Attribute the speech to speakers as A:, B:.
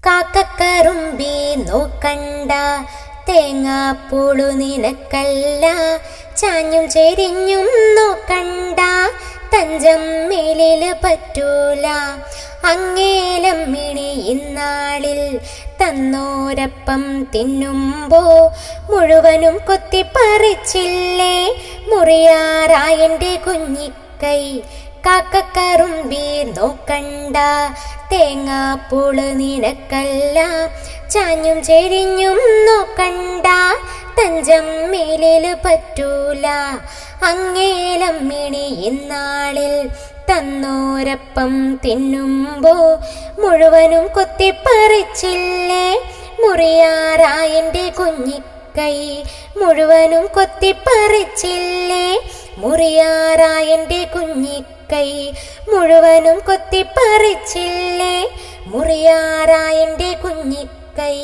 A: കാക്കക്കറുമ്പി നോക്കണ്ട, തേങ്ങാപ്പൂളു നിനക്കല്ല. ചാഞ്ഞും ചെരിഞ്ഞും നോക്കണ്ട, തഞ്ചം മേലില് പറ്റൂല. അങ്ങേലം മിണി ഇന്നാളിൽ തന്നോരപ്പം തിന്നുമ്പോ മുഴുവനും കൊത്തിപ്പറിച്ചില്ലേ മുറിയാറായെൻ്റെ കുഞ്ഞിക്കൈ. കാക്കക്കറുമ്പി നോക്കണ്ട, തേങ്ങാപ്പൂള് നിനക്കല്ല. ചാഞ്ഞും ചെരിഞ്ഞും നോക്കണ്ട, തഞ്ചം മേലില് പറ്റൂല. അങ്ങേലം മിണി ഇന്നാളിൽ തന്നോരപ്പം തിന്നുമ്പോ മുഴുവനും കൊത്തിപ്പറിച്ചില്ലേ മുറിയാറായെൻ്റെ കുഞ്ഞിക്കൈ. മുഴുവനും കൊത്തിപ്പറിച്ചില്ലേ മുറിയാറായെൻ്റെ കുഞ്ഞിക്കൈ. മുഴുവനും കൊത്തിപ്പറിച്ചില്ലേ മുറിയാറായെൻ്റെ കുഞ്ഞിക്കൈ.